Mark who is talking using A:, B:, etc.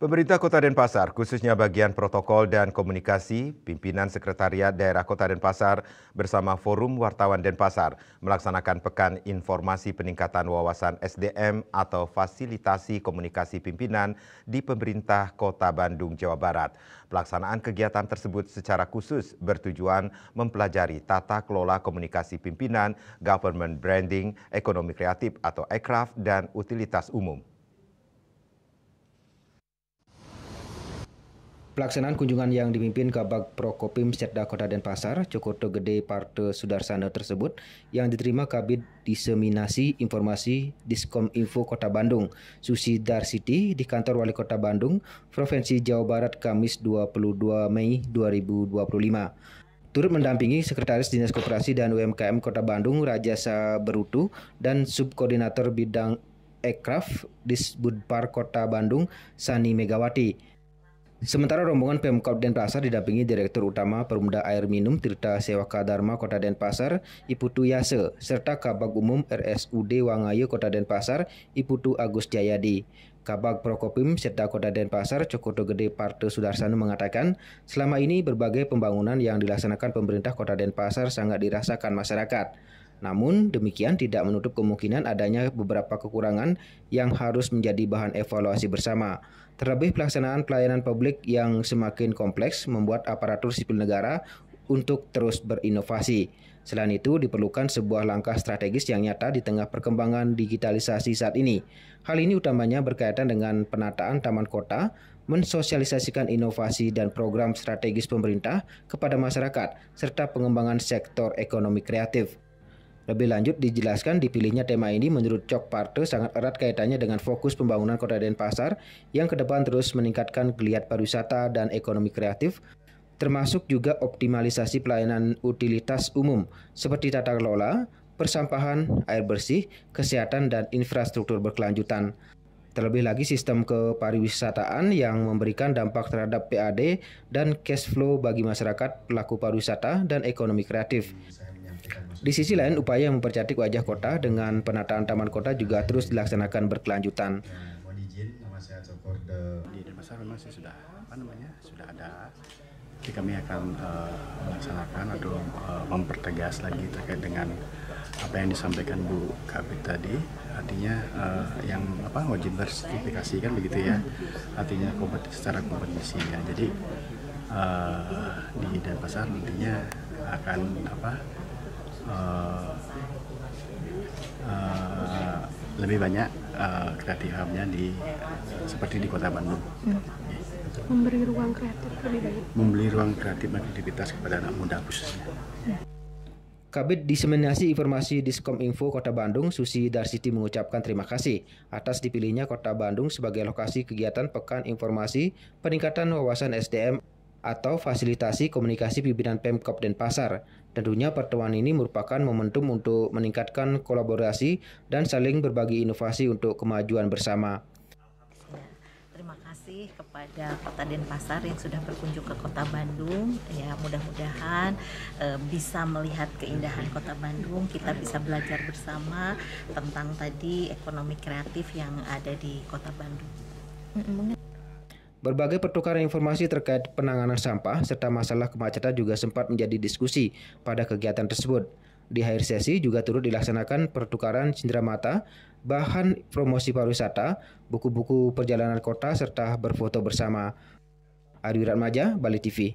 A: Pemerintah Kota Denpasar, khususnya bagian protokol dan komunikasi, pimpinan Sekretariat Daerah Kota Denpasar bersama Forum Wartawan Denpasar melaksanakan Pekan Informasi Peningkatan Wawasan SDM atau Fasilitasi Komunikasi Pimpinan di Pemerintah Kota Bandung, Jawa Barat. Pelaksanaan kegiatan tersebut secara khusus bertujuan mempelajari tata kelola komunikasi pimpinan, government branding, ekonomi kreatif atau ekraf, dan utilitas umum.
B: Pelaksanaan kunjungan yang dipimpin Kabag Prokopim Setda Kota Denpasar, Cokoto Gede Parte Sudarsana tersebut yang diterima Kabid Diseminasi Informasi Diskominfo Kota Bandung, Susi Darsiti di Kantor Wali Kota Bandung, Provinsi Jawa Barat, Kamis 22 Mei 2025. Turut mendampingi Sekretaris Dinas Koperasi dan UMKM Kota Bandung, Rajasa Berutu, dan Subkoordinator Bidang Ekraf Disbudpar Kota Bandung, Sani Megawati. Sementara rombongan Pemkab Denpasar didampingi Direktur Utama Perumda Air Minum Tirta Sewaka Dharma Kota Denpasar, Iputu Yase, serta Kabag Umum RSUD Wangayu Kota Denpasar, Iputu Agus Jayadi. Kabag Prokopim Setda Kota Denpasar, Cokoto Gede Parte Sudarsana mengatakan, selama ini berbagai pembangunan yang dilaksanakan pemerintah Kota Denpasar sangat dirasakan masyarakat. Namun demikian tidak menutup kemungkinan adanya beberapa kekurangan yang harus menjadi bahan evaluasi bersama. Terlebih pelaksanaan pelayanan publik yang semakin kompleks membuat aparatur sipil negara untuk terus berinovasi. Selain itu diperlukan sebuah langkah strategis yang nyata di tengah perkembangan digitalisasi saat ini. Hal ini utamanya berkaitan dengan penataan taman kota, mensosialisasikan inovasi dan program strategis pemerintah kepada masyarakat, serta pengembangan sektor ekonomi kreatif. Lebih lanjut dijelaskan dipilihnya tema ini menurut Cok Parte sangat erat kaitannya dengan fokus pembangunan Kota Denpasar yang ke depan terus meningkatkan geliat pariwisata dan ekonomi kreatif, termasuk juga optimalisasi pelayanan utilitas umum seperti tata kelola, persampahan, air bersih, kesehatan, dan infrastruktur berkelanjutan. Terlebih lagi sistem kepariwisataan yang memberikan dampak terhadap PAD dan cash flow bagi masyarakat, pelaku pariwisata, dan ekonomi kreatif. Di sisi lain, upaya mempercantik wajah kota dengan penataan taman kota juga terus dilaksanakan berkelanjutan.
C: Mohon izin, nama saya Cokor di Denpasar memang sudah ada. Jadi kami akan melaksanakan atau mempertegas lagi terkait dengan apa yang disampaikan Bu Kabid tadi. Artinya yang wajib bersertifikasi kan begitu ya. Artinya secara kompetisi ya. Jadi di Denpasar nantinya akan lebih banyak kreatif hubnya seperti di Kota Bandung.
D: Memberi ruang kreatif lebih banyak.
C: Memberi ruang kreatif dan aktivitas kepada anak muda khususnya.
B: Kabid Diseminasi Informasi Diskominfo Kota Bandung, Susi Darsiti mengucapkan terima kasih atas dipilihnya Kota Bandung sebagai lokasi kegiatan Pekan Informasi Peningkatan Wawasan SDM atau Fasilitasi Komunikasi Pimpinan Pemkab Denpasar. Tentunya pertemuan ini merupakan momentum untuk meningkatkan kolaborasi dan saling berbagi inovasi untuk kemajuan bersama.
E: Terima kasih kepada Kota Denpasar yang sudah berkunjung ke Kota Bandung. Ya, mudah-mudahan bisa melihat keindahan Kota Bandung. Kita bisa belajar bersama tentang tadi ekonomi kreatif yang ada di Kota Bandung.
B: Berbagai pertukaran informasi terkait penanganan sampah serta masalah kemacetan juga sempat menjadi diskusi pada kegiatan tersebut. Di akhir sesi juga turut dilaksanakan pertukaran cenderamata, bahan promosi pariwisata, buku-buku perjalanan kota serta berfoto bersama. Ari Ratmaja, Bali TV.